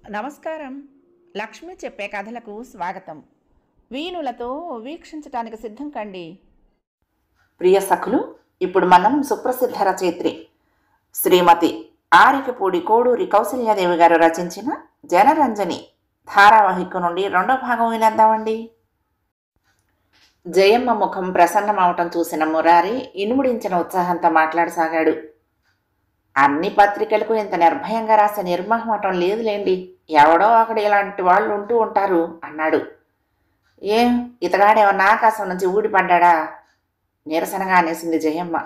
నమస్కారం. లక్ష్మి చెప్పే కథలకు స్వాగతం. వీణులతో వీక్షించటానికి సిద్ధం కండి. ప్రియ సఖులు, ఇప్పుడు మనం సుప్రసిద్ధ రచయిత్రి శ్రీమతి ఆరికపూడి కోడూరి కౌసల్యాదేవి గారు రచించిన జనరంజని ధారావాహిక నుండి రెండో భాగం వినేద్దామండి. జయమ్మ ముఖం ప్రసన్నమవటం చూసిన మురారి ఇనుముడించిన ఉత్సాహంతో మాట్లాడసాగాడు. అన్ని పత్రికలకు ఇంత నిర్భయంగా రాసే నిర్మహమాటం లేదులేండి, ఎవడో అక్కడ ఇలాంటి వాళ్ళు ఉంటూ ఉంటారు అన్నాడు. ఏం ఇతగాడేమన్నా ఆకాశం నుంచి ఊడిపడ్డా? నీరసనగా అనేసింది జయమ్మ.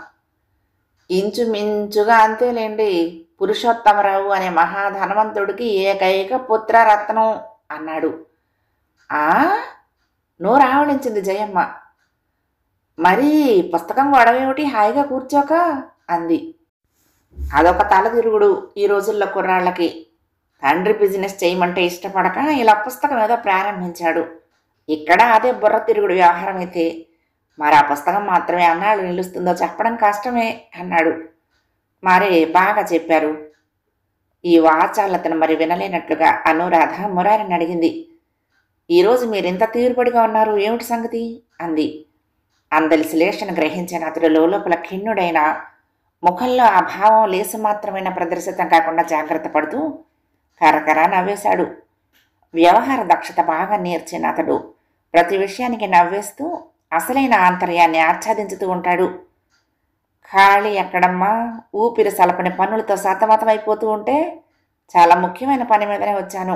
ఇంచుమించుగా అంతేలేండి, పురుషోత్తమరావు అనే మహాధనవంతుడికి ఏకైక పుత్రరత్నం అన్నాడు. ఆ నోరు ఆవలించింది జయమ్మ. మరి పుస్తకం గొడవేమిటి, హాయిగా కూర్చోక అంది. అదొక తలదిరుగుడు ఈ రోజుల్లో కుర్రాళ్ళకి. తండ్రి బిజినెస్ చేయమంటే ఇష్టపడక ఇలా పుస్తకం ఏదో ప్రారంభించాడు. ఇక్కడ అదే బుర్ర తిరుగుడు వ్యవహారం అయితే మరి ఆ పుస్తకం మాత్రమే అన్నాళ్ళు నిలుస్తుందో చెప్పడం కష్టమే అన్నాడు. మరే బాగా చెప్పారు. ఈ వాచాలతను మరి వినలేనట్లుగా అనురాధ మురారిని అడిగింది. ఈరోజు మీరింత తీరుబడిగా ఉన్నారు, ఏమిటి సంగతి అంది. అందలి శ్లేషను గ్రహించిన అతడు లోపల ఖిన్నుడైన ముఖంలో ఆ భావం లేసు మాత్రమైన ప్రదర్శితం కాకుండా జాగ్రత్త పడుతూ కరకర నవ్వేశాడు. వ్యవహార దక్షత బాగా నేర్చిన అతడు ప్రతి విషయానికి నవ్వేస్తూ అసలైన ఆంతర్యాన్ని ఆచ్ఛాదించుతూ ఉంటాడు. ఖాళీ ఎక్కడమ్మా, ఊపిరి సలపని పనులతో సతమతమైపోతూ ఉంటే చాలా ముఖ్యమైన పని మీదనే వచ్చాను.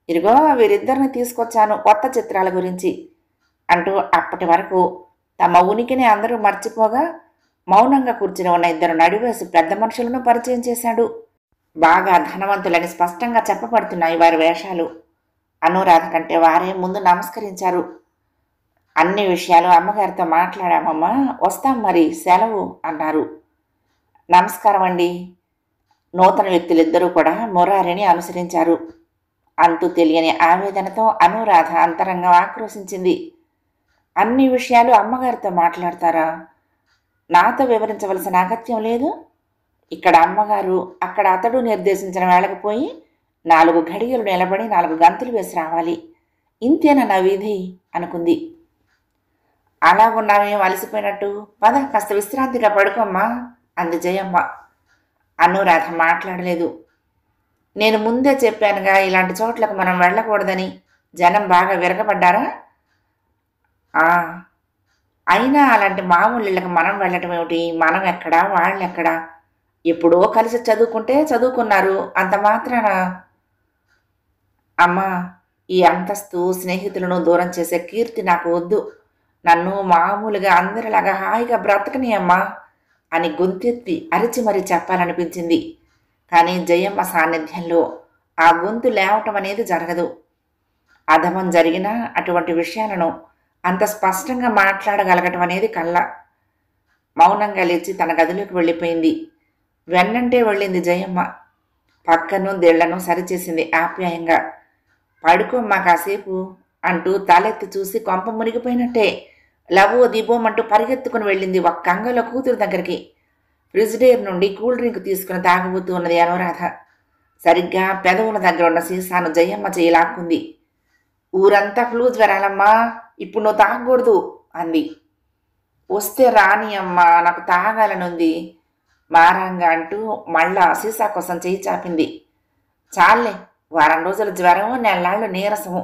ఇదిగో వీరిద్దరిని తీసుకొచ్చాను కొత్త చిత్రాల గురించి అంటూ అప్పటి వరకు తమ ఉనికిని అందరూ మర్చిపోగా మౌనంగా కూర్చుని ఉన్న ఇద్దరు నడివేసి పెద్ద మనుషులను పరిచయం చేశాడు. బాగా ధనవంతులని స్పష్టంగా చెప్పబడుతున్నాయి వారి వేషాలు. అనురాధ కంటే వారే ముందు నమస్కరించారు. అన్ని విషయాలు అమ్మగారితో మాట్లాడామమ్మా, వస్తాం మరి, సెలవు అన్నారు. నమస్కారం అండి. నూతన వ్యక్తులిద్దరూ కూడా మురారిని అనుసరించారు. అంతు తెలియని ఆవేదనతో అనురాధ అంతరంగం ఆక్రోశించింది. అన్ని విషయాలు అమ్మగారితో మాట్లాడతారా? నాతో వివరించవలసిన అగత్యం లేదు. ఇక్కడ అమ్మగారు అక్కడ అతడు నిర్దేశించిన వేళకు పోయి 4 ఘడియలు నిలబడి 4 గంతులు వేసి రావాలి. ఇంతేనా నా వీధి అనుకుంది. అలా ఉన్నామేం అలసిపోయినట్టు, పద కాస్త విశ్రాంతిగా పడుకోమ్మా అంది జయమ్మ. అనురాధ మాట్లాడలేదు. నేను ముందే చెప్పానుగా ఇలాంటి చోట్లకు మనం వెళ్ళకూడదని. జనం బాగా విరగబడ్డారా? అయినా అలాంటి మామూలు ఇళ్ళకి మనం వెళ్ళటం ఏమిటి? మనం ఎక్కడా, వాళ్ళెక్కడా? ఎప్పుడో కలిసి చదువుకుంటే చదువుకున్నారు, అంత మాత్రాన. అమ్మా, ఈ అంతస్తు స్నేహితులను దూరం చేసే కీర్తి నాకు వద్దు. నన్ను మామూలుగా అందరిలాగా హాయిగా బ్రతకని అమ్మా అని గొంతెత్తి అరిచి మరీ చెప్పాలనిపించింది. కానీ జయమ్మ సాన్నిధ్యంలో ఆ గొంతు లేవటం అనేది జరగదు. అధమం జరిగినా అటువంటి విషయాలను అంత స్పష్టంగా మాట్లాడగలగటం అనేది కల్లా. మౌనంగా లేచి తన గదిలోకి వెళ్ళిపోయింది. వెన్నంటే వెళ్ళింది జయమ్మ. పక్కను దిళ్లను సరిచేసింది ఆప్యాయంగా. పడుకోమ్మా కాసేపు అంటూ తలెత్తి చూసి కొంప మునిగిపోయినట్టే లవో దిబోమంటూ పరిగెత్తుకుని వెళ్ళింది ఒక్క అంగలో కూతురు దగ్గరికి. ఫ్రిజిడేర్ నుండి కూల్ డ్రింక్ తీసుకుని తాగబోతూ ఉన్నది అనురాధ. సరిగ్గా పెదవుల దగ్గర ఉన్న సీసాను జయమ్మ చేయి లాక్కుంది. ఊరంతా ఫ్లూ జ్వరాలమ్మా, ఇప్పుడు నువ్వు తాగకూడదు అంది. వస్తే రాని అమ్మా, నాకు తాగాలనుంది మారాంగా అంటూ మళ్ళా సీసా కోసం చేయి చాపింది. చాలే, వారం రోజుల జ్వరం, నెల్లాళ్ళు నీరసము,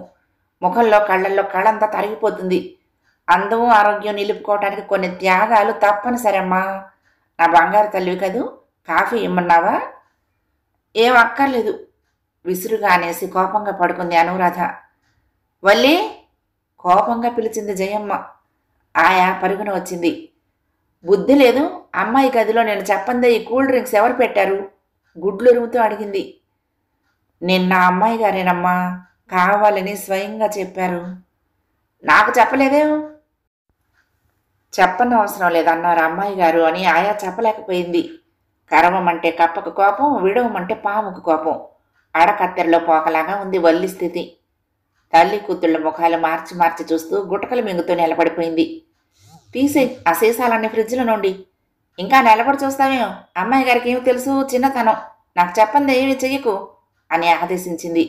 ముఖంలో కళ్ళల్లో కళ్ళంతా తరిగిపోతుంది. అందము ఆరోగ్యం నిలుపుకోవటానికి కొన్ని త్యాగాలు తప్పనిసరమ్మా. నా బంగారు తల్లివి కదూ, కాఫీ ఇమ్మన్నావా? ఏం అక్కర్లేదు విసురుగా అనేసి కోపంగా పడుకుంది అనురాధ. వల్లి కోపంగా పిలిచింది జయమ్మ. ఆయా పరుగున వచ్చింది. బుద్ధి లేదు, అమ్మాయి గదిలో నేను చెప్పందే ఈ కూల్ డ్రింక్స్ ఎవరు పెట్టారు? గుడ్లురుముతూ అడిగింది. నిన్న అమ్మాయి గారేనమ్మా, కావాలని స్వయంగా చెప్పారు. నాకు చెప్పలేదే? చెప్పని అవసరం లేదన్నారు అమ్మాయి గారు అని ఆయా చెప్పలేకపోయింది. కరవమంటే కప్పకు కోపం, విడవమంటే పాముకు కోపం. అడకత్తెరలో పోకలాగా ఉంది వల్లి స్థితి. తల్లి కూతుళ్ళ ముఖాలు మార్చి మార్చి చూస్తూ గుటకలు మింగుతూ నిలబడిపోయింది. తీసే ఆ సీసాలన్నీ ఫ్రిడ్జ్లో నుండి. ఇంకా నిలబడి చూస్తావేం? అమ్మాయి గారికి ఏమి తెలుసు, చిన్నతనం. నాకు చెప్పంది ఏమి చెయ్యకు అని ఆదేశించింది.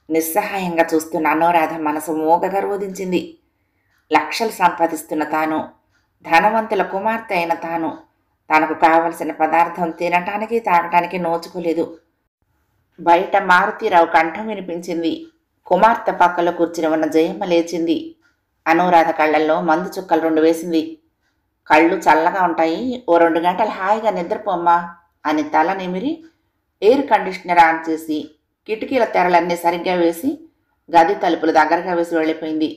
నిస్సహాయంగా చూస్తున్న అనురాధ మనసు మూగగా రోధించింది. లక్షలు సంపాదిస్తున్న తాను, ధనవంతుల కుమార్తె అయిన తాను, తనకు కావలసిన పదార్థం తినటానికి తాగటానికి నోచుకోలేదు. బయట మారుతీరావు కంఠం వినిపించింది. కుమార్తె పక్కలో కూర్చుని ఉన్న జయమ్మ లేచింది. అనురాధ కళ్ళల్లో మందు చుక్కలు 2 వేసింది. కళ్ళు చల్లగా ఉంటాయి, ఓ 2 గంటలు హాయిగా నిద్రపోమ్మా అని తల నిమిరి ఎయిర్ కండిషనర్ ఆన్ చేసి కిటికీల తెరలన్నీ సరిగ్గా వేసి గది తలుపులు దగ్గరగా వేసి వెళ్ళిపోయింది.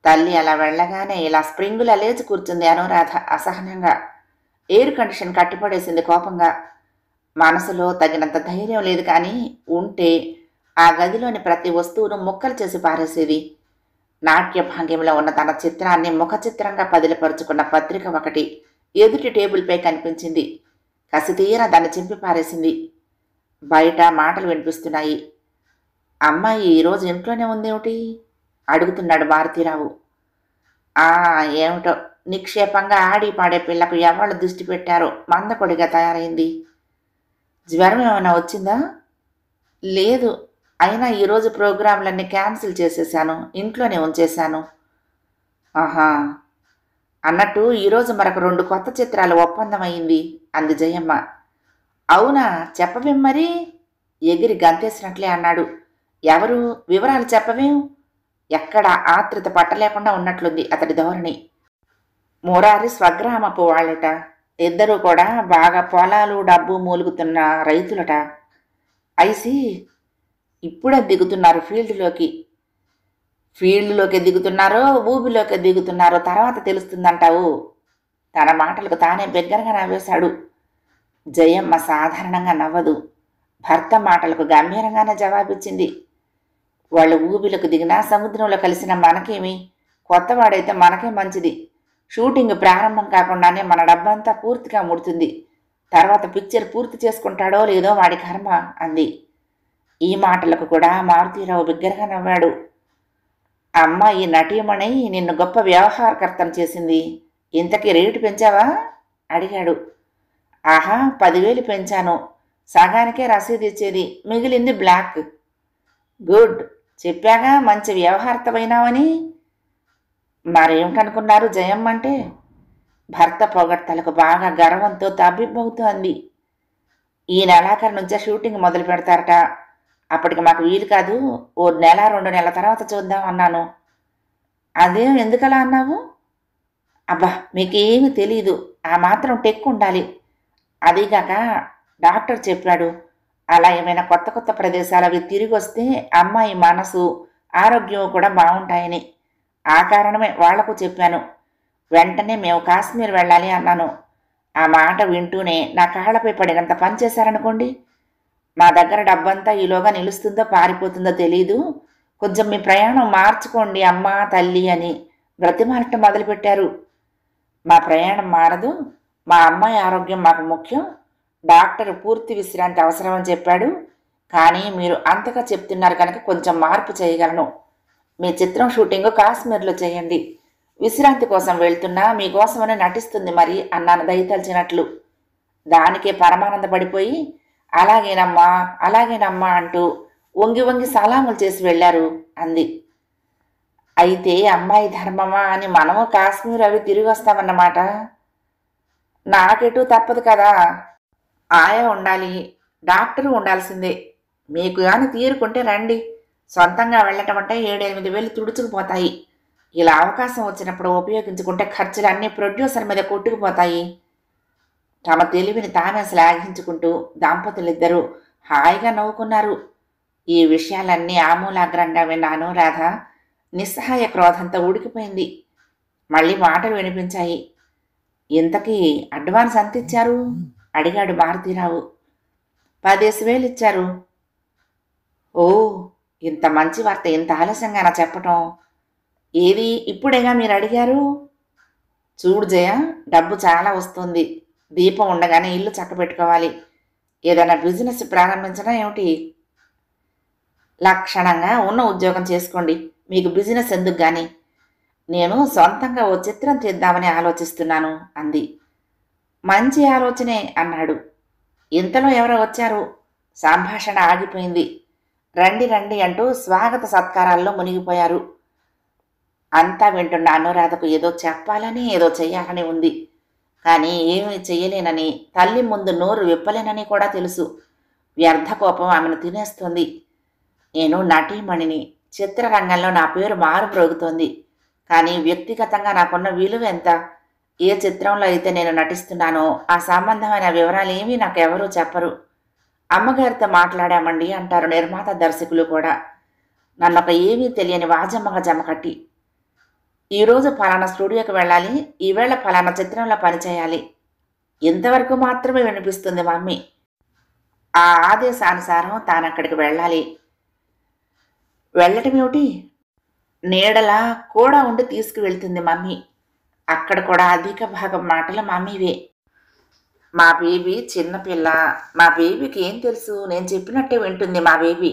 తల్లి అలా వెళ్ళగానే ఇలా స్ప్రింగులా లేచి కూర్చుంది అనురాధ అసహనంగా. ఎయిర్ కండిషన్ కట్టిపడేసింది కోపంగా. మనసులో తగినంత ధైర్యం లేదు, కానీ ఉంటే ఆ గదిలోని ప్రతి వస్తువును ముక్కలు చేసి పారేసేది. నాట్య భంగిమలో ఉన్న తన చిత్రాన్ని ముఖ చిత్రంగా పదిలపరుచుకున్న పత్రిక ఒకటి ఎదుటి టేబుల్పై కనిపించింది. కసితీర దాన్ని చింపి పారేసింది. బయట మాటలు వినిపిస్తున్నాయి. అమ్మాయి ఈరోజు ఇంట్లోనే ఉందేమిటి అడుగుతున్నాడు మారుతీరావు. ఏమిటో నిక్షేపంగా ఆడి పాడే పిల్లకు ఎవళ్ళు దృష్టి పెట్టారో మందకొడిగా తయారైంది. జ్వరం ఏమైనా వచ్చిందా? లేదు, అయినా ఈరోజు ప్రోగ్రాంలన్నీ క్యాన్సిల్ చేసేశాను, ఇంట్లోనే ఉంచేశాను. ఆహా, అన్నట్టు ఈరోజు మరొక 2 కొత్త చిత్రాలు ఒప్పందం అయింది అంది జయమ్మ. అవునా, చెప్పవేం మరి? ఎగిరి గంతేసినట్లే అన్నాడు. ఎవరు? వివరాలు చెప్పవేం? ఎక్కడ ఆత్రుత పట్టలేకుండా ఉన్నట్లుంది అతడి ధోరణి. మురారి స్వగ్రామపు వాళ్ళట. ఇద్దరూ కూడా బాగా పొలాలు డబ్బు మూలుగుతున్న రైతులట. ఐసి, ఇప్పుడే దిగుతున్నారు ఫీల్డ్లోకి దిగుతున్నారో ఊబిలోకి దిగుతున్నారో తర్వాత తెలుస్తుందంటావు. తన మాటలకు తానే బిగ్గరగా నవ్వేశాడు. జయమ్మ సాధారణంగా నవ్వదు. భర్త మాటలకు గంభీరంగానే జవాబిచ్చింది. వాళ్ళు ఊబిలోకి దిగినా సముద్రంలో కలిసిన మనకేమి, కొత్తవాడైతే మనకే మంచిది. షూటింగ్ ప్రారంభం కాకుండానే మన డబ్బంతా పూర్తిగా ముడుతుంది. తర్వాత పిక్చర్ పూర్తి చేసుకుంటాడో లేదో వాడి కర్మ అంది. ఈ మాటలకు కూడా మారుతీరావు బిగ్గరగా నవ్వాడు. అమ్మాయి నటీమణి నిన్ను గొప్ప వ్యవహారకర్తను చేసింది. ఇంతకీ రేటు పెంచావా అడిగాడు. ఆహా, 10,000 పెంచాను. సగానికే రసీదు ఇచ్చేది, మిగిలింది బ్లాక్. గుడ్, చెప్పాగా మంచి వ్యవహారతమైనావని. మరేమిటనుకున్నారు జయమ్మ అంటే? భర్త పొగడ్తలకు బాగా గర్వంతో తబ్బిబ్బవుతూ అంది. ఈ నెలాఖరు నుంచే షూటింగ్ మొదలు పెడతారట. అప్పటికి మాకు వీలు కాదు, ఓ 1-2 నెలల తర్వాత చూద్దాం అన్నాను. అదేం ఎందుకలా అన్నావు? అబ్బా, మీకేమీ తెలీదు, ఆ మాత్రం టెక్ ఉండాలి. అదీగాక డాక్టర్ చెప్పాడు, అలా ఏమైనా కొత్త కొత్త ప్రదేశాలు అవి తిరిగి వస్తే అమ్మాయి మనసు ఆరోగ్యం కూడా బాగుంటాయని. ఆ కారణమే వాళ్లకు చెప్పాను. వెంటనే మేము కాశ్మీర్ వెళ్ళాలి అన్నాను. ఆ మాట వింటూనే నా కాళ్ళపై పడినంత పనిచేశారనుకోండి. మా దగ్గర డబ్బంతా ఈలోగా నిలుస్తుందో పారిపోతుందో తెలీదు, కొంచెం మీ ప్రయాణం మార్చుకోండి అమ్మా తల్లి అని బ్రతిమాలటం మొదలుపెట్టారు. మా ప్రయాణం మారదు, మా అమ్మాయి ఆరోగ్యం మాకు ముఖ్యం. డాక్టర్ పూర్తి విశ్రాంతి అవసరమని చెప్పాడు. కానీ మీరు అంతగా చెప్తున్నారు కనుక కొంచెం మార్పు చేయగలను. మీ చిత్రం షూటింగ్ కాశ్మీర్లో చేయండి. విశ్రాంతి కోసం వెళ్తున్నా మీకోసమని నటిస్తుంది మరి అన్నాను దయతలిచినట్లు. దానికే పరమానందపడిపోయి అలాగేనమ్మా అంటూ వంగి వంగి సలాములు చేసి వెళ్ళారు అంది. అయితే అమ్మాయి ధర్మమా అని మనము కాశ్మీర్ అవి తిరిగి వస్తామన్నమాట. నాకెటూ తప్పదు కదా. ఆయా ఉండాలి, డాక్టరు ఉండాల్సిందే. మీకు కానీ తీరుకుంటే రండి. సొంతంగా వెళ్ళటం అంటే 7-8 వేలు తుడుచుకుపోతాయి. ఇలా అవకాశం వచ్చినప్పుడు ఉపయోగించుకుంటే ఖర్చులు అన్నీ ప్రొడ్యూసర్ మీద కొట్టుకుపోతాయి. తమ తెలివిని తామే శ్లాఘించుకుంటూ దంపతులిద్దరూ హాయిగా నవ్వుకున్నారు. ఈ విషయాలన్నీ ఆమూలాగ్రంగా విన్న అనురాధ నిస్సహాయ క్రోధంతో ఉడికిపోయింది. మళ్ళీ మాటలు వినిపించాయి. ఇంతకీ అడ్వాన్స్ ఎంత ఇచ్చారు అడిగాడు మారుతీరావు. 10,000 ఇచ్చారు. ఓ, ఇంత మంచి వార్త ఇంత ఆలస్యంగా చెప్పటం. ఏది ఇప్పుడేగా మీరు అడిగారు? చూడు జయ, డబ్బు చాలా వస్తుంది. దీపం ఉండగానే ఇల్లు చక్కబెట్టుకోవాలి. ఏదైనా బిజినెస్ ప్రారంభించడం ఏమిటి? లక్షణంగా ఉన్న ఉద్యోగం చేసుకోండి, మీకు బిజినెస్ ఎందుకు కానీ. నేను సొంతంగా ఓ చిత్రం తీద్దామని ఆలోచిస్తున్నాను అంది. మంచి ఆలోచనే అన్నాడు. ఇంతలో ఎవరో వచ్చారు. సంభాషణ ఆగిపోయింది. రండి రండి అంటూ స్వాగత సత్కారాల్లో మునిగిపోయారు. అంతా వింటున్న అనురాధకు ఏదో చెప్పాలని ఏదో చెయ్యాలని ఉంది. కానీ ఏమీ చెయ్యలేనని, తల్లి ముందు నోరు విప్పలేనని కూడా తెలుసు. వ్యర్థ కోపం ఆమెను తినేస్తుంది. నేను నటీమణిని, చిత్రరంగంలో నా పేరు మారుమ్రోగుతోంది. కానీ వ్యక్తిగతంగా నాకున్న విలువ ఎంత? ఏ చిత్రంలో అయితే నేను నటిస్తున్నానో ఆ సంబంధమైన వివరాలు ఏమీ నాకెవరూ చెప్పరు. అమ్మగారితో మాట్లాడామండి అంటారు నిర్మాత దర్శకులు కూడా. నన్నొక ఏమీ తెలియని వాజమ్మగా జమకట్టి, ఈరోజు ఫలానా స్టూడియోకి వెళ్ళాలి, ఈవేళ ఫలానా చిత్రంలో పనిచేయాలి, ఇంతవరకు మాత్రమే వినిపిస్తుంది మమ్మీ. ఆ ఆదేశానుసారం తానక్కడికి వెళ్ళాలి. వెళ్ళటమేమిటి, నీడలా కూడా ఉండి తీసుకువెళ్తుంది మమ్మీ. అక్కడ కూడా అధిక భాగం మాటలు మమ్మీవే. మా బేబీ చిన్నపిల్ల, మా బేబీకి ఏం తెలుసు, నేను చెప్పినట్టే వింటుంది మా బేబీ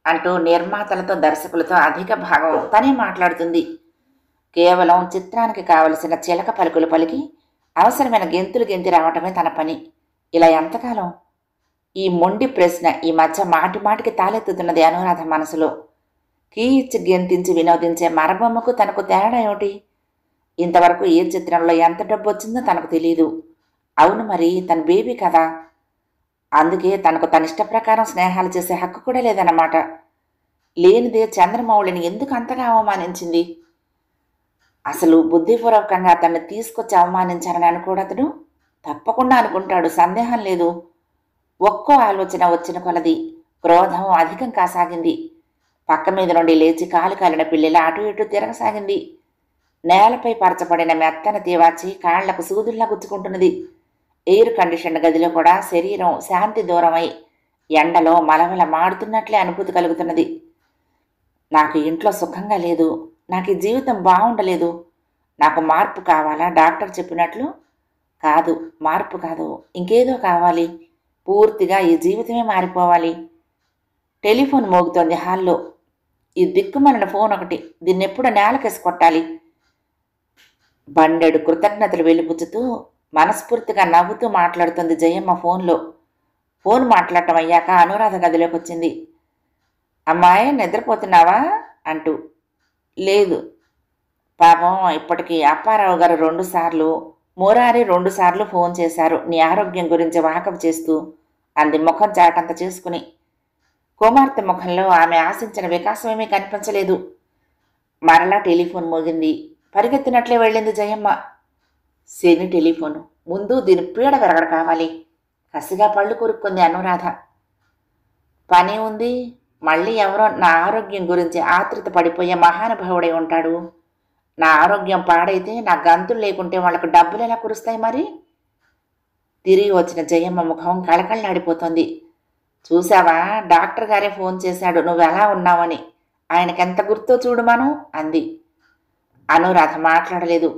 అంటూ నిర్మాతలతో దర్శకులతో అధిక భాగం తనే మాట్లాడుతుంది. కేవలం చిత్రానికి కావలసిన చిలక పలుకులు పలికి అవసరమైన గెంతులు గెంతి రావటమే తన పని. ఇలా ఎంతకాలం? ఈ మొండి ప్రశ్న ఈ మధ్య మాటి మాటికి తాలెత్తుతున్నది అనురాధ మనసులో. కీ ఇచ్చి గెంతించి వినోదించే మరబొమ్మకు తనకు తేడా ఏమిటి? ఇంతవరకు ఏ చిత్రంలో ఎంత డబ్బు వచ్చిందో తనకు తెలియదు. అవును, మరి తన బేబీ కదా, అందుకే తనకు తన ఇష్ట ప్రకారం స్నేహాలు చేసే హక్కు కూడా లేదన్నమాట. లేనిదే చంద్రమౌళిని ఎందుకు అంతగా అవమానించింది? అసలు బుద్ధిపూర్వకంగా అతన్ని తీసుకొచ్చి అవమానించాలని అనుకోడతడు? తప్పకుండా అనుకుంటాడు, సందేహం లేదు. ఒక్కో ఆలోచన వచ్చిన కొలది క్రోధం అధికం కాసాగింది. పక్క మీద నుండి లేచి కాలు కాలిన పిల్లల అటు ఇటు తిరగసాగింది. నేలపై పరచబడిన మెత్తని తీవాచి కాళ్లకు సూదుల్లా గుచ్చుకుంటున్నది. ఎయిర్ కండిషన్ గదిలో కూడా శరీరం శాంతి దూరమై ఎండలో మలమల మాడుతున్నట్లే అనుభూతి కలుగుతున్నది. నాకు ఇంట్లో సుఖంగా లేదు, నాకు ఈ జీవితం బాగుండలేదు, నాకు మార్పు కావాలా? డాక్టర్ చెప్పినట్లు కాదు, మార్పు కాదు, ఇంకేదో కావాలి. పూర్తిగా ఈ జీవితమే మారిపోవాలి. టెలిఫోన్ మోగుతోంది హాల్లో. ఈ దిక్కుమలిన ఫోన్ ఒకటి, దీన్నెప్పుడు నేలకేసి కొట్టాలి. బండెడు కృతజ్ఞతలు వెలిపుచ్చుతూ మనస్ఫూర్తిగా నవ్వుతూ మాట్లాడుతుంది జయమ్మ ఫోన్లో. ఫోన్ మాట్లాడటం అయ్యాక అనురాధ గదిలోకి వచ్చింది. అమ్మాయి నిద్రపోతున్నావా అంటూ. లేదు పాపం, ఇప్పటికీ అప్పారావు గారు 2 సార్లు, మురారి 2 సార్లు ఫోన్ చేశారు నీ ఆరోగ్యం గురించి వాకపు చేస్తూ అంది ముఖం చాటంత చేసుకుని. కుమార్తె ముఖంలో ఆమె ఆశించిన వికాసం ఏమీ కనిపించలేదు. మరలా టెలిఫోన్ మోగింది. పరిగెత్తినట్లే వెళ్ళింది జయమ్మ. శని టెలిఫోను, ముందు దీని పీడ విరగడ కావాలి. కసిగా పళ్ళు కొరుక్కుంది అనురాధ. పని ఉంది, మళ్ళీ ఎవరో నా ఆరోగ్యం గురించి ఆతృత పడిపోయే మహానుభావుడై ఉంటాడు. నా ఆరోగ్యం పాడైతే నా గంతులు లేకుంటే వాళ్లకు డబ్బులు ఎలా కురుస్తాయి మరి? తిరిగి వచ్చిన జయమ్మ ముఖం కళకళలాడిపోతోంది. చూసావా, డాక్టర్ గారే ఫోన్ చేశాడు నువ్వెలా ఉన్నావని. ఆయనకెంత గుర్తో చూడుమాను అంది. అనురాధ మాట్లాడలేదు.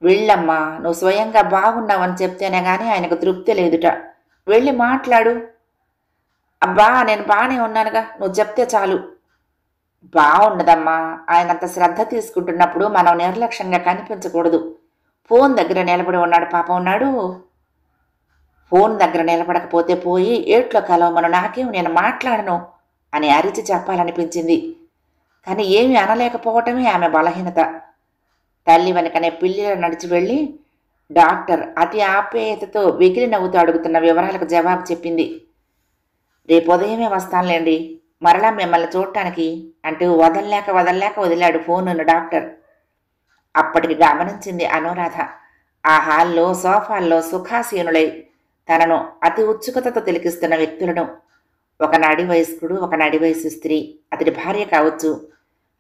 వెళ్ళమ్మా, నువ్వు స్వయంగా బాగున్నావని చెప్తేనే గాని ఆయనకు తృప్తి లేదుట. వెళ్ళి మాట్లాడు. అబ్బా, నేను బాగానే ఉన్నానుగా, నువ్వు చెప్తే చాలు. బాగుండదమ్మా, ఆయనంత శ్రద్ధ తీసుకుంటున్నప్పుడు మనం నిర్లక్ష్యంగా కనిపించకూడదు. ఫోన్ దగ్గర నిలబడి ఉన్నాడు పాపం. ఉన్నాడు. ఫోన్ దగ్గర నిలబడకపోతే పోయి ఏట్లో కలవమను, నాకేం, నేను మాట్లాడను అని అరిచి చెప్పాలనిపించింది. కానీ ఏమీ అనలేకపోవటమే ఆమె బలహీనత. తల్లి వెనకనే పిల్లిలో నడిచి వెళ్ళి డాక్టర్ అతి ఆప్యాయతతో వెకిలి నవ్వుతూ అడుగుతున్న వివరాలకు జవాబు చెప్పింది. రేపు ఉదయమే వస్తానులేండి, మరలా మిమ్మల్ని చూడటానికి అంటూ వదల్లేక వదిలాడు ఫోనును డాక్టర్. అప్పటికి గమనించింది అనురాధ ఆ హాల్లో సోఫాల్లో సుఖాసీనులై తనను అతి ఉత్సుకతతో తిలకిస్తున్న వ్యక్తులను. ఒక నడి వయస్కుడు, ఒక నడి వయసు స్త్రీ, అతడి భార్య కావచ్చు.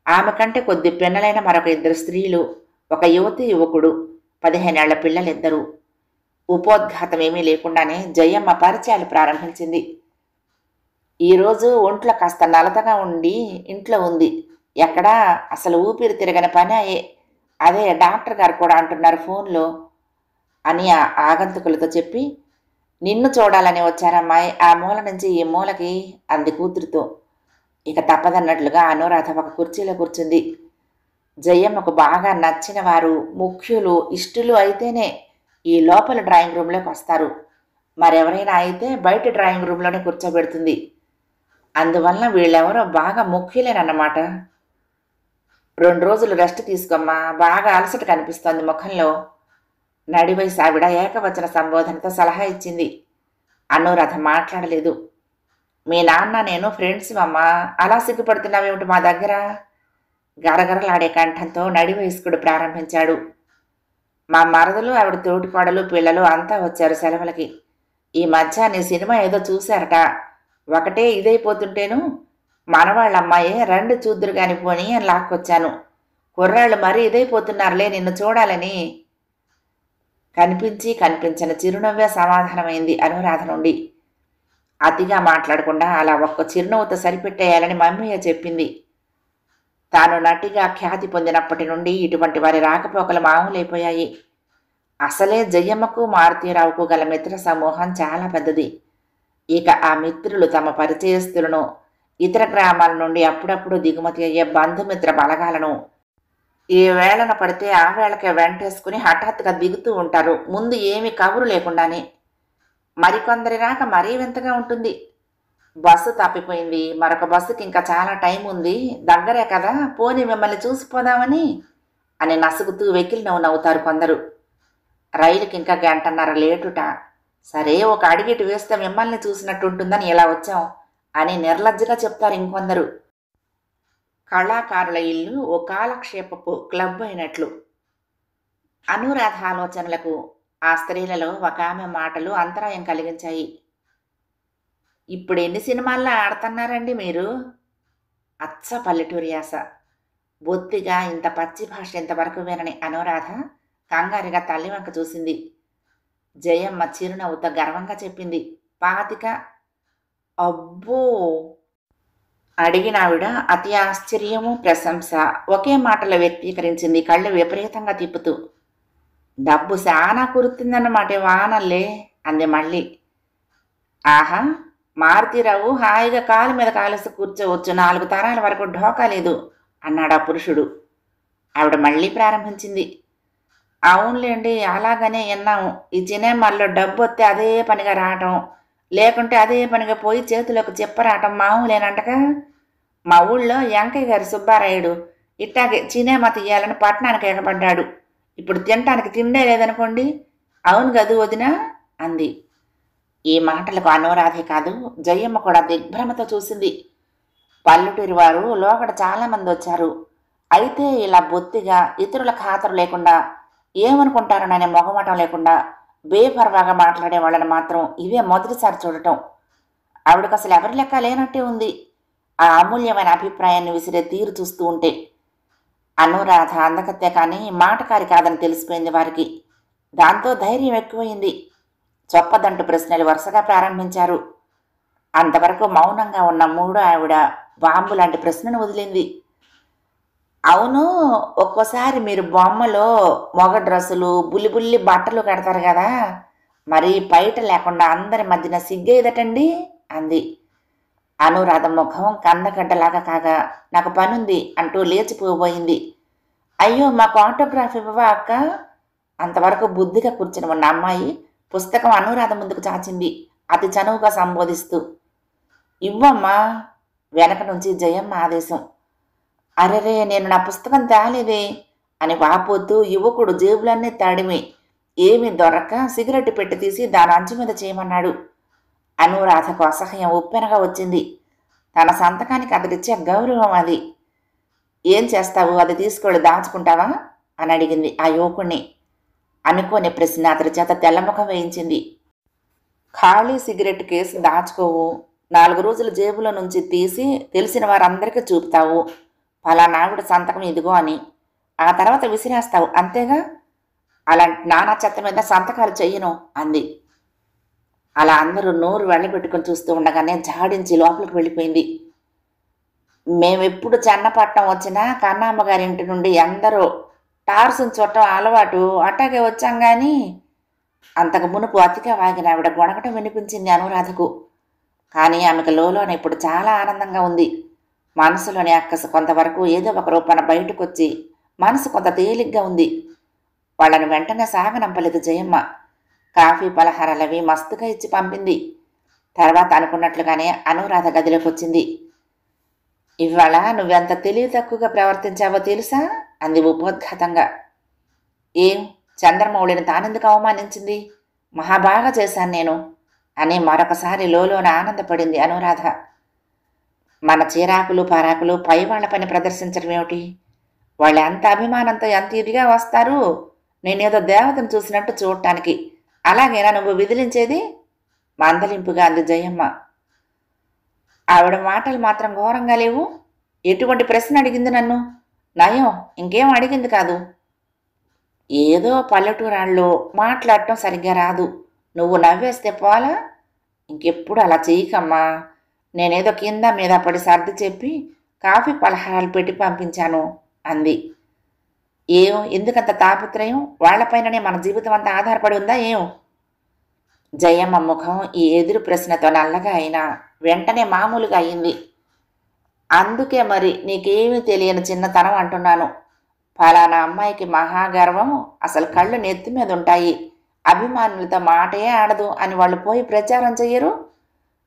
ఆమె కంటే కొద్ది పిన్నలైన మరొక 2 స్త్రీలు, ఒక యువతి యువకుడు, 15 ఏళ్ల పిల్లలిద్దరూ. ఉపోద్ఘాతం ఏమీ లేకుండానే జయమ్మ పరిచయాలు ప్రారంభించింది. ఈరోజు ఒంట్లో కాస్త నలతగా ఉండి ఇంట్లో ఉంది. ఎక్కడా అసలు ఊపిరి తిరగని పని అయ్యే. అదే డాక్టర్ గారు కూడా అంటున్నారు ఫోన్లో అని ఆగంతుకులతో చెప్పి, నిన్ను చూడాలని వచ్చారమ్మాయి, ఆ మూల నుంచి ఈ మూలకి అంది కూతురుతో. ఇక తప్పదన్నట్లుగా అనురాధ ఒక కుర్చీలో కూర్చుంది. జయమ్మకు బాగా నచ్చిన వారు, ముఖ్యులు, ఇష్టులు అయితేనే ఈ లోపల డ్రాయింగ్ రూమ్లోకి వస్తారు. మరెవరైనా అయితే బయట డ్రాయింగ్ రూమ్లోనే కూర్చోబెడుతుంది. అందువల్ల వీళ్ళెవరో బాగా ముఖ్యులేనన్నమాట. 2 రోజులు రెస్ట్ తీసుకోమ్మా, బాగా అలసట కనిపిస్తోంది ముఖంలో. నడివయసు ఆవిడ ఏకవచన సంబోధనతో సలహా ఇచ్చింది. అనురాధ మాట్లాడలేదు. మీ నాన్న నేను ఫ్రెండ్స్ అమ్మా, అలా సిగ్గుపడుతున్నావేమిటి మా దగ్గర? గరగరలాడే కంఠంతో నడివయస్కుడు ప్రారంభించాడు. మా మరదలు, ఆవిడ తోటికోడలు, పిల్లలు అంతా వచ్చారు సెలవులకి. ఈ మధ్య నీ సినిమా ఏదో చూశారట. ఒకటే ఇదైపోతుంటేను మనవాళ్ళమ్మాయే రండి చూద్దురు కాని పోని అని లాక్కొచ్చాను. కుర్రాళ్ళు మరీ ఇదైపోతున్నారులే నిన్ను చూడాలని. కనిపించి కనిపించిన చిరునవ్వే సమాధానమైంది అనురాధ నుండి. అతిగా మాట్లాడకుండా అలా ఒక్క చిరునవ్వుతో సరిపెట్టేయాలని మమ్మీయే చెప్పింది. తాను నటిగా ఖ్యాతి పొందినప్పటి నుండి ఇటువంటి వారి రాకపోకలు మామూలైపోయాయి. అసలే జయమ్మకు మారుతీరావుకు గల మిత్ర సమూహం చాలా పెద్దది. ఇక ఆ మిత్రులు తమ పరిచయస్తులను, ఇతర గ్రామాల నుండి అప్పుడప్పుడు దిగుమతి అయ్యే బంధుమిత్ర బలగాలను ఏ వేళన పడితే ఆ వేళకే వెంటేసుకుని హఠాత్తుగా దిగుతూ ఉంటారు, ముందు ఏమీ కబురు లేకుండానే. మరికొందరి రాక మరీ వింతగా ఉంటుంది. బస్సు తప్పిపోయింది, మరొక బస్సుకి ఇంకా చాలా టైం ఉంది, దగ్గరే కదా, పోనీ మిమ్మల్ని చూసిపోదామని అని నసుగుతూ వెకిలి నవ్వుతారు కొందరు. రైలుకి ఇంకా 1.5 గంట లేటుట. సరే, ఒక అడిగిటి వేస్తే మిమ్మల్ని చూసినట్టుంటుందని ఇలా వచ్చాం అని నిర్లజ్జగా చెప్తారు ఇంకొందరు. కళాకారుల ఇల్లు ఓ కాలక్షేపపు క్లబ్ అయినట్లు. అనురాధ ఆలోచనలకు ఆ స్త్రీలలో ఒక ఆమె మాటలు అంతరాయం కలిగించాయి. ఇప్పుడు ఎన్ని సినిమాల్లో ఆడుతున్నారండి మీరు? అచ్చ పల్లెటూరి యాస. బొత్తిగా ఇంత పచ్చి భాష ఇంతవరకు వినని అనురాధ కంగారుగా తల్లి వంక చూసింది. జయమ్మ చిరునవ్వుతో గర్వంగా చెప్పింది, 25. అబ్బో! అడిగినావిడ అతి ఆశ్చర్యము, ప్రశంస ఒకే మాటలో వ్యక్తీకరించింది, కళ్ళు విపరీతంగా తిప్పుతూ. డబ్బు చాలా కురుతుందన్నమాట వానల్లే అంది మళ్ళీ. ఆహా, మారుతీరావు హాయిగా కాలు మీద కాలేసి కూర్చోవచ్చు, 4 తరాల వరకు ఢోకా లేదు అన్నాడు ఆ పురుషుడు. ఆవిడ మళ్ళీ ప్రారంభించింది. అవునులేండి, అలాగనే విన్నాము. ఈ సినిమాల్లో డబ్బు వస్తే అదే పనిగా రావటం, లేకుంటే అదే పనిగా పోయి చేతిలోకి చెప్పరాటం మామూలేనంటగా. మా ఊళ్ళో వెంకయ్య గారి సుబ్బారాయుడు ఇట్టాగే సినిమా తీయాలని పట్టణానికి ఎగబడ్డాడు. ఇప్పుడు తినటానికి తిండే లేదనుకోండి. అవును గదు వదినా అంది. ఈ మాటలకు అనురాధే కాదు, జయమ్మ కూడా దిగ్భ్రమతో చూసింది. పల్లెటూరి వారు లోకడ చాలామంది వచ్చారు. అయితే ఇలా బొత్తిగా ఇతరుల ఖాతరు లేకుండా, ఏమనుకుంటారననే మొగమాటం లేకుండా బేపర్వాగా మాట్లాడే వాళ్ళని మాత్రం ఇవే మొదటిసారి చూడటం. ఆవిడకు అసలు ఎవరి లెక్క లేనట్టే ఉంది ఆ అమూల్యమైన అభిప్రాయాన్ని విసిరే తీరు చూస్తూ ఉంటే. అనురాధ అందకత్తే కానీ మాటకారి కాదని తెలిసిపోయింది వారికి. దాంతో ధైర్యం ఎక్కువైంది. చొప్పదంటు ప్రశ్నలు వరుసగా ప్రారంభించారు. అంతవరకు మౌనంగా ఉన్న మూడో ఆవిడ బాంబు లాంటి ప్రశ్నను వదిలింది. అవును, ఒక్కోసారి మీరు బొమ్మలో మొగ డ్రెస్సులు, బుల్లి బట్టలు కడతారు కదా, మరి బయట లేకుండా అందరి మధ్యన సిగ్గేదటండి అంది. అనురాధ ముఖం కందగడ్డలాగా కాగా, నాకు పనుంది అంటూ లేచిపోబోయింది. అయ్యో, మాకు ఆటోగ్రాఫ్ ఇవ్వవా అక్క? అంతవరకు బుద్ధిగా కూర్చుని ఉన్న అమ్మాయి పుస్తకం అనురాధ ముందుకు చాచింది, అతి చనువుగా సంబోధిస్తూ. ఇవ్వమ్మా, వెనక నుంచి జయమ్మ ఆదేశం. అరెరే, నేను నా పుస్తకం తేలేదే అని వాపోతూ యువకుడు జేబులన్నీ తడిమి ఏమీ దొరక్క సిగరెట్ పెట్టి తీసి దాని అంచు మీద చేయమన్నాడు. అనురాధకు అసహ్యం ఉప్పెనగా వచ్చింది. తన సంతకానికి అతడిచ్చే గౌరవం అది. ఏం చేస్తావు, అది తీసుకొని దాచుకుంటావా అని అడిగింది ఆ యువకుణ్ణి. అనుకోని ప్రశ్న అతడి చేత తెల్లముఖం వేయించింది. ఖాళీ సిగరెట్ కేసు దాచుకోవు, 4 రోజులు జేబులో నుంచి తీసి తెలిసిన వారందరికీ చూపుతావు, ఫలానావిడ సంతకం ఇదిగో అని. ఆ తర్వాత విసిరేస్తావు, అంతేగా. అలాంటి నానా చెత్త మీద సంతకాలు చెయ్యను అంది. అలా అందరూ నోరు వెళ్ళబెట్టుకుని చూస్తూ ఉండగానే జాడించి లోపలికి వెళ్ళిపోయింది. మేమెప్పుడు చెన్నపట్నం వచ్చినా కన్నమ్మ గారింటి నుండి అందరూ టార్సును చుట్టం అలవాటు, అట్టాగే వచ్చాం కానీ. అంతకు మునుపు అతిగా వాగిన ఆవిడ గొడగటం వినిపించింది అనురాధకు. కానీ ఆమెకు లోలోన ఇప్పుడు చాలా ఆనందంగా ఉంది. మనసులోని అక్కసు కొంతవరకు ఏదో ఒక రూపాన బయటకొచ్చి మనసు కొంత తేలిగ్గా ఉంది. వాళ్ళని వెంటనే సాగనంపలేదు జయమ్మ. కాఫీ పలహారాలవి మస్తుగా ఇచ్చి పంపింది. తర్వాత అనుకున్నట్లుగానే అనురాధ గదిలోకి వచ్చింది. ఇవాళ నువ్వెంత తెలివి తక్కువగా ప్రవర్తించావో తెలుసా అంది ఉపోద్ఘాతంగా. ఏం చంద్రమౌళిని తానెందుకు అవమానించింది? మహాబాగా చేశాను నేను అని మరొకసారి లోలోన ఆనందపడింది అనురాధ. మన చీరాకులు పరాకులు పై వాళ్ళ పని ప్రదర్శించడం ఏమిటి? వాళ్ళు ఎంత అభిమానంతో ఎంత ఇదిగా వస్తారు, నేనేదో దేవతను చూసినట్టు చూడటానికి. అలాగేనా నువ్వు విదిలించేది? మందలింపుగా అంది జయమ్మ. ఆవిడ మాటలు మాత్రం ఘోరంగా లేవు. ఎటువంటి ప్రశ్న అడిగింది నన్ను? నయం, ఇంకేం అడిగింది కాదు. ఏదో పల్లెటూరాళ్ళు మాట్లాడటం సరిగ్గా రాదు, నువ్వు నవ్వేస్తే పోలా. ఇంకెప్పుడు అలా చెయ్యకమ్మా. నేనేదో కింద మీద పడి సర్ది చెప్పి కాఫీ పలహారాలు పెట్టి పంపించాను అంది. ఏం ఎందుకంత తాపత్రయం? వాళ్లపైననే మన జీవితం అంతా ఆధారపడి ఉందా ఏం? జయమ్మ ముఖం ఈ ఎదురు ప్రశ్నతో నల్లగా అయినా వెంటనే మామూలుగా అయింది. అందుకే మరి నీకేమీ తెలియని చిన్నతనం అంటున్నాను. ఫలానా అమ్మాయికి మహాగర్వం, అసలు కళ్ళు నెత్తి మీద ఉంటాయి, అభిమానులతో మాటే ఆడదు అని వాళ్ళు పోయి ప్రచారం చెయ్యరు.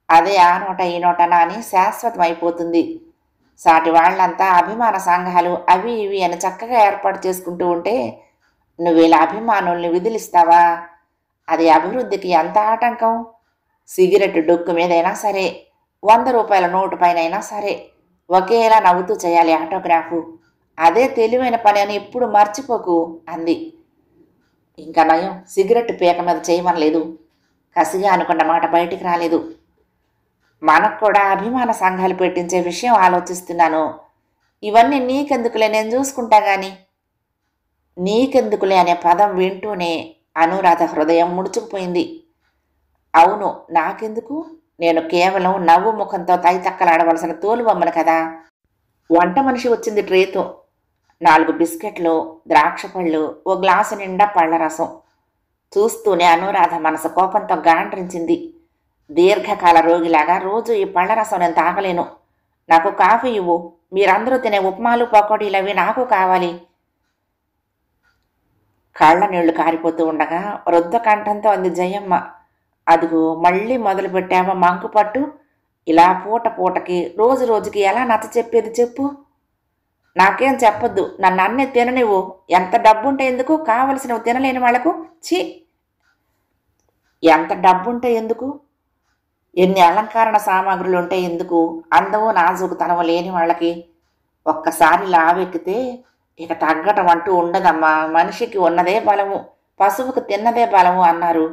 అదే ఆ నోట ఈ నోటనా అని శాశ్వతం అయిపోతుంది. సాటి వాళ్ళంతా అభిమాన సంఘాలు అవి ఇవి అని చక్కగా ఏర్పాటు చేసుకుంటూ ఉంటే నువ్వు ఇలా అభిమానుల్ని విదిలిస్తావా? అది అభివృద్ధికి ఎంత ఆటంకం. సిగరెట్ డొక్కు మీదైనా సరే, 100 రూపాయల నోటు పైన అయినా సరే ఒకేలా నవ్వుతూ చేయాలి ఆటోగ్రాఫు. అదే తెలివైన పని అని ఎప్పుడు మర్చిపోకు అంది. ఇంకా నయం, సిగరెట్ పీక మీద చేయమనలేదు. కసిగా అనుకున్న మాట బయటికి రాలేదు. మనకు కూడా అభిమాన సంఘాలు పెట్టించే విషయం ఆలోచిస్తున్నాను. ఇవన్నీ నీకెందుకులే, నేను చూసుకుంటా గాని. నీకెందుకులే అనే పదం వింటూనే అనురాధ హృదయం ముడుచుకుపోయింది. అవును, నాకెందుకు? నేను కేవలం నవ్వు ముఖంతో తైతక్కలాడవలసిన తోలుబొమ్మను కదా. వంట మనిషి వచ్చింది ట్రేతో. 4 బిస్కెట్లు, ద్రాక్ష పళ్ళు, ఓ గ్లాసు నిండా పళ్ల రసం. చూస్తూనే అనురాధ మనసు కోపంతో గాండ్రించింది. దీర్ఘకాల రోగిలాగా రోజు ఈ పళ్ల రసం నేను తాగలేను. నాకు కాఫీ ఇవ్వు. మీరందరూ తినే ఉప్మాలు పకోడీలవి నాకు కావాలి. కాళ్ల నీళ్లు కారిపోతూ ఉండగా వృద్ధ కంఠంతో అంది జయమ్మ. అదుగు మళ్ళీ మొదలుపెట్టావా మంకు పట్టు? ఇలా పూట పూటకి రోజు రోజుకి ఎలా నచ్చ చెప్పేది చెప్పు. నాకేం చెప్పొద్దు, నన్ను అన్నీ తిననివ్వు. ఎంత డబ్బుంటే ఎందుకు? కావలసినవి తినలేని వాళ్లకు ఛీ. ఎంత డబ్బుంటే ఎందుకు? ఎన్ని అలంకరణ సామాగ్రులు ఉంటే ఎందుకు? అందము నాజుకుతనము లేని వాళ్ళకి. ఒక్కసారి లావెక్కితే ఇక తగ్గటం అంటూ ఉండదమ్మా. మనిషికి ఉన్నదే బలము, పశువుకు తిన్నదే బలము అన్నారు.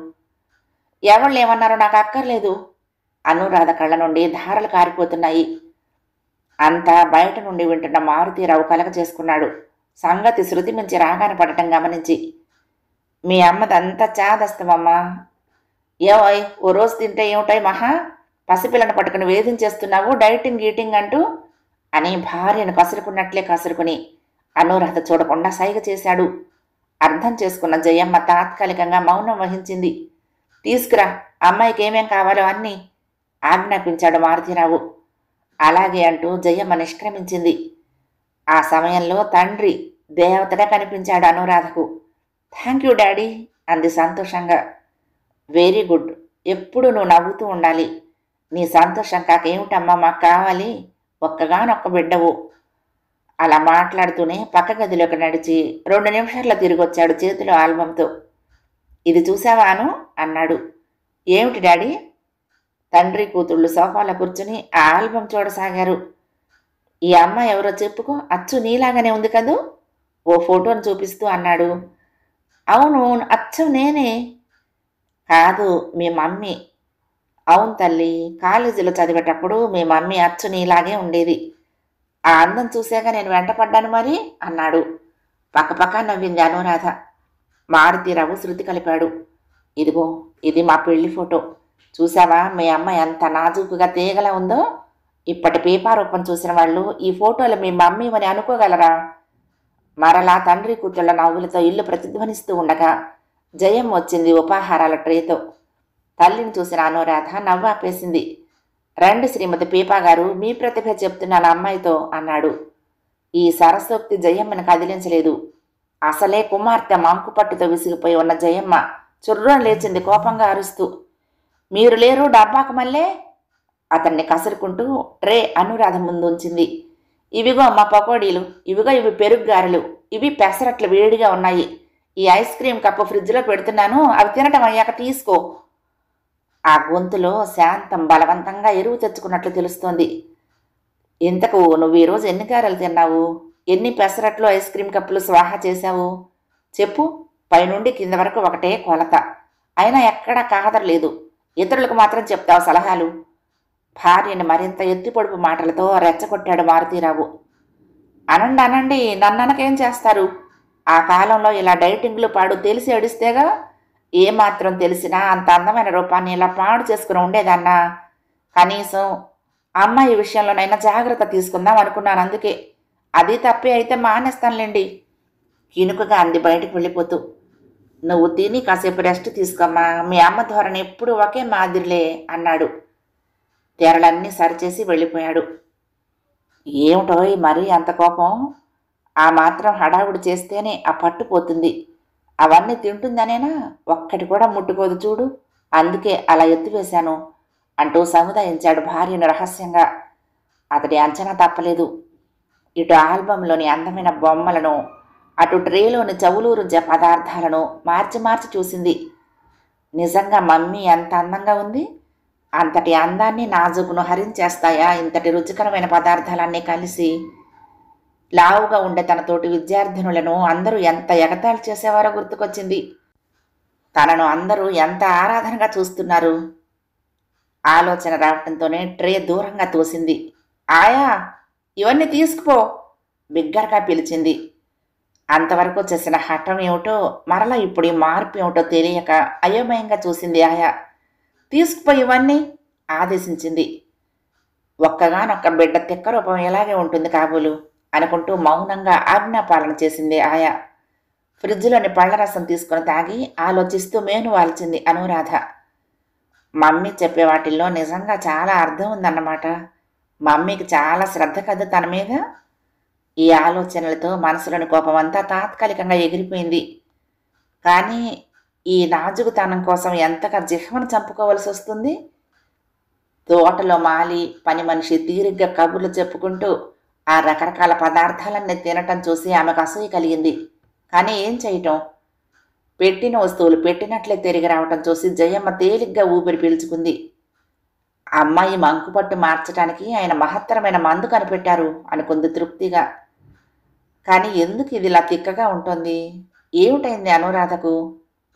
ఎవళ్ళు ఏమన్నారో నాకు అక్కర్లేదు. అనురాధ కళ్ళ నుండి ధారలు కారిపోతున్నాయి. అంతా బయట నుండి వింటున్న మారుతీరావు కలగ చేసుకున్నాడు, సంగతి శృతి మించి రాగాన పడటం గమనించి. మీ అమ్మదంతా చాదస్తమమ్మా. ఏవోయ్, ఓ రోజు తింటే ఏమిటాయి మహా? పసిపిల్లను పట్టుకుని వేధించేస్తున్నావు డైటింగ్ గీటింగ్ అంటూ అని భార్యను కసురుకున్నట్లే కసురుకుని అనురాధ చూడకుండా సైగ చేశాడు. అర్థం చేసుకున్న జయమ్మ తాత్కాలికంగా మౌనం వహించింది. తీసుకురా, అమ్మాయికి ఏమేం కావాలో అన్నీ ఆజ్ఞాపించాడు మారుతీరావు. అలాగే అంటూ జయమ్మ నిష్క్రమించింది. ఆ సమయంలో తండ్రి దేవతగా కనిపించాడు అనురాధకు. థ్యాంక్ యూ డాడీ అంది సంతోషంగా. వెరీ గుడ్, ఎప్పుడు నువ్వు నవ్వుతూ ఉండాలి. నీ సంతోషం కాకేమిటమ్మా మాకు కావాలి? ఒక్కగానొక్క బిడ్డవు. అలా మాట్లాడుతూనే పక్క గదిలోకి నడిచి 2 నిమిషాల్లో తిరిగొచ్చాడు చేతిలో ఆల్బంతో. ఇది చూసావాను అన్నాడు. ఏమిటి డాడీ? తండ్రి కూతుళ్ళు సోఫాలో కూర్చుని ఆ ఆల్బం చూడసాగారు. ఈ అమ్మాయి ఎవరో చెప్పుకో, అచ్చు నీలాగానే ఉంది కదూ ఓ ఫోటోను చూపిస్తూ అన్నాడు. అవును, అచ్చం నేనే. కాదు, మీ మమ్మీ. అవును తల్లి, కాలేజీలో చదివేటప్పుడు మీ మమ్మీ అచ్చు నీలాగే ఉండేది. ఆ అందం చూశాక నేను వెంటపడ్డాను మరి అన్నాడు. పక్కపక్క నవ్వింది అనురాధ. మారుతీరావు శృతి కలిపాడు. ఇదిగో, ఇది మా పెళ్లి ఫోటో. చూసావా మీ అమ్మ ఎంత నాజూకుగా తీగలా ఉందో? ఇప్పటి పేపారూపం చూసిన వాళ్ళు ఈ ఫోటోలు మీ మమ్మీ అని అనుకోగలరా? మరలా తండ్రి కూతుళ్ల నవ్వులతో ఇల్లు ప్రతిధ్వనిస్తూ ఉండగా జయం వచ్చింది ఉపాహారాల ట్రేతో. తల్లిని చూసిన అనురాధ నవ్వాపేసింది. రండి శ్రీమతి పీపా గారు, మీ ప్రతిభ చెప్తున్నాను అమ్మాయితో అన్నాడు. ఈ సరస్వక్తి జయమ్మని కదిలించలేదు. అసలే కుమార్తె మంకుపట్టుతో విసిగిపోయి ఉన్న జయమ్మ చుర్రం లేచింది కోపంగా అరుస్తూ. మీరు లేరు డబ్బాకు మళ్ళీ అతన్ని కసురుకుంటూ ట్రే అనురాధ ముందు ఉంచింది. ఇవిగో అమ్మ పకోడీలు, ఇవిగో ఇవి పెరుగ్గారెలు, ఇవి పెసరట్లు వేడిగా ఉన్నాయి. ఈ ఐస్ క్రీం కప్పు ఫ్రిడ్జ్లో పెడుతున్నాను, అవి తినటం అయ్యాక తీసుకో. ఆ గొంతులో శాంతం బలవంతంగా ఎరువు తెచ్చుకున్నట్లు తెలుస్తోంది. ఇంతకు నువ్వు ఈరోజు ఎన్ని గారెలు తిన్నావు? ఎన్ని పెసరట్లు ఐస్ క్రీం కప్పులు స్వాహా చేశావు? చెప్పు. పైనుండి కింద వరకు ఒకటే కొలత. అయినా ఎక్కడా కాదరలేదు. ఇతరులకు మాత్రం చెప్తావు సలహాలు. భార్యని మరింత ఎత్తిపొడుపు మాటలతో రెచ్చగొట్టాడు మారుతీరావు. అనండి అనండి, నన్ననకేం చేస్తారు? ఆ కాలంలో ఇలా డైటింగ్లు పాడు తెలిసి అడిస్తేగా. ఏమాత్రం తెలిసినా అంత అందమైన రూపాన్ని ఇలా పాడు చేసుకుని ఉండేదన్నా. కనీసం అమ్మాయి విషయంలోనైనా జాగ్రత్త తీసుకుందాం అనుకున్నాను. అందుకే. అది తప్పే అయితే మానేస్తానులేండి, కినుకగా అంది బయటకు వెళ్ళిపోతూ. నువ్వు తిని కాసేపు రెస్ట్ తీసుకోమ్మా, మీ అమ్మ ధోరణి ఎప్పుడు ఒకే మాదిరిలే అన్నాడు. తెరలన్నీ సరిచేసి వెళ్ళిపోయాడు. ఏమిటో మరీ అంత కోపం? ఆ మాత్రం హడావుడి చేస్తేనే ఆ పట్టు పోతుంది. అవన్నీ తింటుందనేనా? ఒక్కటి కూడా ముట్టుకోదు చూడు, అందుకే అలా ఎత్తివేశాను అంటూ సముదాయించాడు భార్యను రహస్యంగా. అతడి అంచనా తప్పలేదు. ఇటు ఆల్బంలోని అందమైన బొమ్మలను, అటు ట్రేలోని చవులూరు పదార్థాలను మార్చి మార్చి చూసింది. నిజంగా మమ్మీ ఎంత అందంగా ఉంది! అంతటి అందాన్ని నాజుకును హరించేస్తాయా ఇంతటి రుచికరమైన పదార్థాలన్నీ కలిసి? లావుగా ఉండే తన తోటి విద్యార్థినులను అందరూ ఎంత ఎగతాళి చేసేవారో గుర్తుకొచ్చింది. తనను అందరూ ఎంత ఆరాధనగా చూస్తున్నారు. ఆలోచన రావటంతోనే ట్రే దూరంగా తోసింది. ఆయా, ఇవన్నీ తీసుకుపో బిగ్గరగా పిలిచింది. అంతవరకు చేసిన హఠం ఏమిటో, మరలా ఇప్పుడు ఈ మార్పు ఏమిటో తెలియక అయోమయంగా చూసింది ఆయా. తీసుకుపో ఇవన్నీ ఆదేశించింది. ఒక్కగానొక్క బిడ్డ తిక్క రూపం ఎలాగే ఉంటుంది కాబోలు అనుకుంటూ మౌనంగా ఆజ్ఞాపాలన చేసింది ఆయా. ఫ్రిడ్జ్లోని పళ్లరసం తీసుకుని తాగి ఆలోచిస్తూ మేను వాల్చింది అనురాధ. మమ్మీ చెప్పే వాటిల్లో నిజంగా చాలా అర్థం ఉందన్నమాట. మమ్మీకి చాలా శ్రద్ధ కదా తన మీద. ఈ ఆలోచనలతో మనసులోని కోపమంతా తాత్కాలికంగా ఎగిరిపోయింది. కానీ ఈ నాజుకుతనం కోసం ఎంతగా జిహ్వను చంపుకోవలసి వస్తుంది. తోటలో మాలి పని మనిషి తీరిగ్గా కబుర్లు చెప్పుకుంటూ ఆ రకరకాల పదార్థాలన్నీ తినటం చూసి ఆమెకు అసూయ కలిగింది. కానీ ఏం చేయటం? పెట్టిన వస్తువులు పెట్టినట్లే తిరిగి రావటం చూసి జయమ్మ తేలిగ్గా ఊపిరి పీల్చుకుంది. అమ్మాయి మంకుపట్టు మార్చడానికి ఆయన మహత్తరమైన మందు కనిపెట్టారు అనుకుంది తృప్తిగా. కానీ ఎందుకు ఇది ఇలా తిక్కగా ఉంటుంది? ఏమిటైంది అనురాధకు?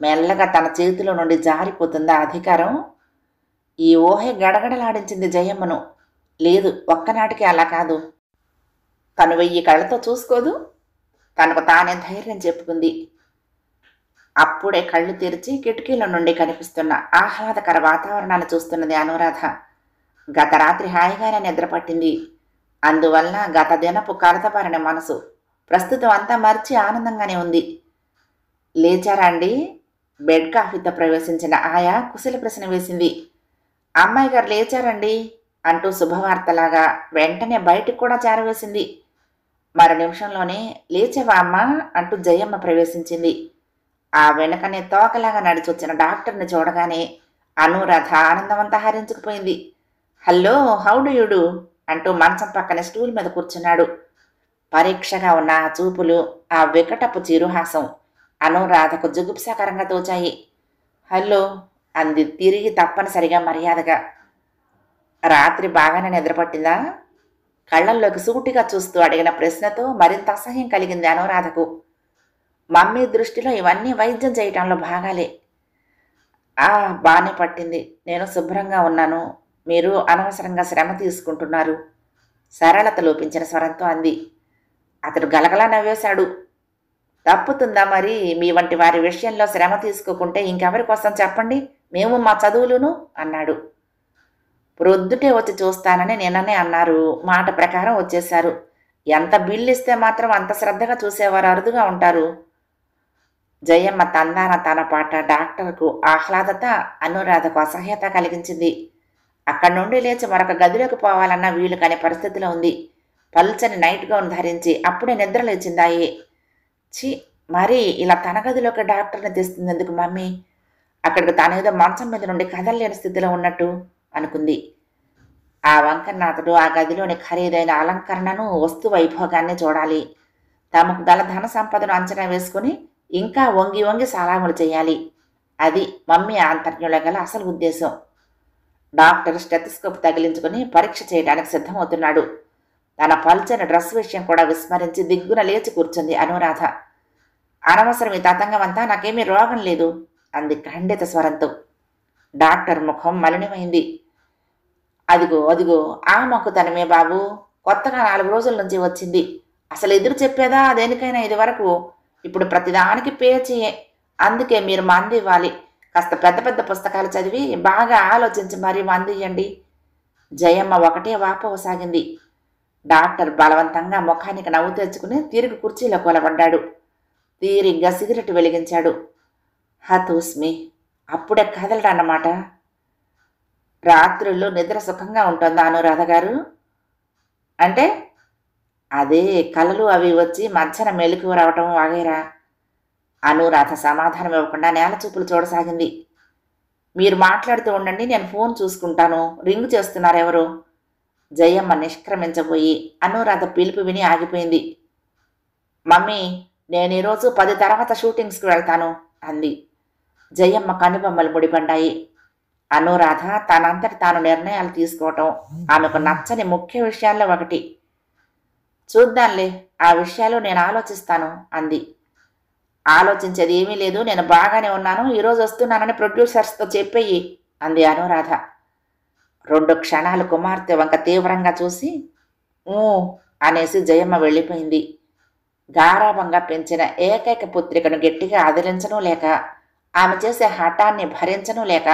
మెల్లగా తన చేతిలో నుండి జారిపోతుందా అధికారం? ఈ ఊహే గడగడలాడించింది జయమ్మను. లేదు, ఒక్కనాటికి అలా కాదు. తను 1000 కళ్ళతో చూసుకోదు. తనకు తానే ధైర్యం చెప్పుకుంది. అప్పుడే కళ్ళు తెరిచి కిటికీల నుండి కనిపిస్తున్న ఆహ్లాదకర వాతావరణాన్ని చూస్తున్నది అనురాధ. గత రాత్రి హాయిగానే నిద్రపట్టింది. అందువలన గత దినపు కలతపారిన మనసు ప్రస్తుతం అంతా మర్చి ఆనందంగానే ఉంది. లేచారా అండి? బెడ్ కాఫీతో ప్రవేశించిన ఆయా కుశల ప్రశ్న వేసింది. అమ్మాయి గారు లేచారండి అంటూ శుభవార్తలాగా వెంటనే బయటికి కూడా చేరవేసింది. మరో నిమిషంలోనే లేచావా అమ్మా అంటూ జయమ్మ ప్రవేశించింది. ఆ వెనకనే తోకలాగా నడిచొచ్చిన డాక్టర్ని చూడగానే అనురాధ ఆనందమంతా హరించుకుపోయింది. Hello, how do you do అంటూ మంచం పక్కన స్టూల్ మీద కూర్చున్నాడు. పరీక్షగా ఉన్న ఆ చూపులు, ఆ వికటపు చిరుహాసం అనురాధకు జుగుప్సాకరంగా తోచాయి. హలో అంది తిరిగి తప్పనిసరిగా మర్యాదగా. రాత్రి బాగానే నిద్రపట్టిందా? కళ్ళల్లోకి సూటిగా చూస్తూ అడిగిన ప్రశ్నతో మరింత అసహ్యం కలిగింది అనురాధకు. మమ్మీ దృష్టిలో ఇవన్నీ వైద్యం చేయటంలో భాగాలే. బాగానే పట్టింది. నేను శుభ్రంగా ఉన్నాను. మీరు అనవసరంగా శ్రమ తీసుకుంటున్నారు సరళత లోపించిన స్వరంతో అంది. అతడు గలగలా నవ్వేశాడు. తప్పుతుందా మరి? మీ వంటి వారి విషయంలో శ్రమ తీసుకోకుంటే ఇంకెవరి కోసం చెప్పండి, మేము మా చదువులును అన్నాడు. ప్రొద్దుటే వచ్చి చూస్తానని నిన్ననే అన్నారు. మాట ప్రకారం వచ్చేశారు. ఎంత బిల్లు ఇస్తే మాత్రం అంత శ్రద్ధగా చూసేవారు అరుదుగా ఉంటారు. జయమ్మ తందాన తన పాట డాక్టర్కు ఆహ్లాదత, అనురాధకు అసహ్యత కలిగించింది. అక్కడి నుండి లేచి మరొక గదిలోకి పోవాలన్న వీలు కాని పరిస్థితిలో ఉంది. పల్చని నైట్ గౌన్ ధరించి అప్పుడే నిద్ర లేచిందాయి. ఛీ, మరి ఇలా తన గదిలోకి డాక్టర్ని తెస్తుందెందుకు మమ్మీ? అక్కడికి తానేదో మంచం మీద నుండి కదలలేని స్థితిలో ఉన్నట్టు అనుకుంది. ఆ వంకన్నాథుడు ఆ గదిలోని ఖరీదైన అలంకరణను, వస్తు వైభోగాన్ని చూడాలి. తమకు గల ధన సంపదను అంచనా వేసుకుని ఇంకా వంగి వంగి సలాములు చేయాలి. అది మమ్మీ ఆంతర్యంలో గల అసలు ఉద్దేశం. డాక్టర్ స్టెథోస్కోప్ తగిలించుకుని పరీక్ష చేయడానికి సిద్ధమవుతున్నాడు. తన పల్చని డ్రెస్ విషయం కూడా విస్మరించి దిగ్గున లేచి కూర్చుంది అనురాధ. అనవసరం ఈ తతంగమంతా, నాకేమీ రోగం లేదు అంది ఖండిత స్వరంతో. డాక్టర్ ముఖం మలినమైంది. అదిగో అదిగో ఆ మొక్కుతనమే బాబు, కొత్తగా 4 రోజుల నుంచి వచ్చింది. అసలు ఎదురు చెప్పేదా దేనికైనా ఇదివరకు? ఇప్పుడు ప్రతిదానికి పేచీయే. అందుకే మీరు మందు ఇవ్వాలి. కాస్త పెద్ద పెద్ద పుస్తకాలు చదివి బాగా ఆలోచించి మరీ మందు ఇవ్వండి. జయమ్మ ఒకటే వాపోసాగింది. డాక్టర్ బలవంతంగా ముఖానికి నవ్వు తెచ్చుకుని తిరిగి కుర్చీలో కొలబడ్డాడు. తీరిగ్గా సిగరెట్ వెలిగించాడు. హతూస్మి, అప్పుడే కదలడన్నమాట. రాత్రుల్లో నిద్ర సుఖంగా ఉంటుందా అనురాధ గారు? అంటే అదే కలలు అవి వచ్చి మధ్యన మెలకువ రావటం వాగేరా. అనురాధ సమాధానం ఇవ్వకుండా నేల చూపులు చూడసాగింది. మీరు మాట్లాడుతూ ఉండండి, నేను ఫోన్ చూసుకుంటాను. రింగు చేస్తున్నారెవరు? జయమ్మ నిష్క్రమించబోయి అనురాధ పిలుపు విని ఆగిపోయింది. మమ్మీ, నేను ఈరోజు 10 తర్వాత షూటింగ్స్కి వెళ్తాను అంది. జయమ్మ కనుబొమ్మలు ముడిపడ్డాయి. అనురాధ తనంతటి తాను నిర్ణయాలు తీసుకోవటం ఆమెకు నచ్చని ముఖ్య విషయాల్లో ఒకటి. చూద్దాంలే, ఆ విషయాలు నేను ఆలోచిస్తాను అంది. ఆలోచించేది ఏమీ లేదు, నేను బాగానే ఉన్నాను, ఈరోజు వస్తున్నానని ప్రొడ్యూసర్స్తో చెప్పేయి అంది అనురాధ. 2 క్షణాలు కుమార్తె వంక తీవ్రంగా చూసి ఊ అనేసి జయమ్మ వెళ్ళిపోయింది. గారాభంగా పెంచిన ఏకైక పుత్రికను గట్టిగా అదిలించను లేక, ఆమె చేసే హఠాన్ని భరించను లేక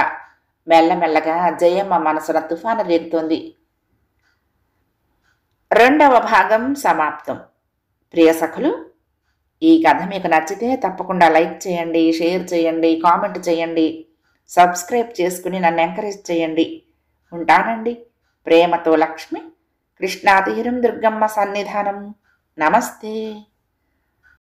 మెల్లమెల్లగా జయమ్మ మనసున తుఫాను రేగుతోంది. 2వ భాగం సమాప్తం. ప్రియ సఖులు, ఈ కథ మీకు నచ్చితే తప్పకుండా లైక్ చేయండి, షేర్ చేయండి, కామెంట్ చేయండి, సబ్స్క్రైబ్ చేసుకుని నన్ను ఎంకరేజ్ చేయండి. ఉంటానండి. ప్రేమతో లక్ష్మి, కృష్ణాతీరం దుర్గమ్మ సన్నిధానం. నమస్తే.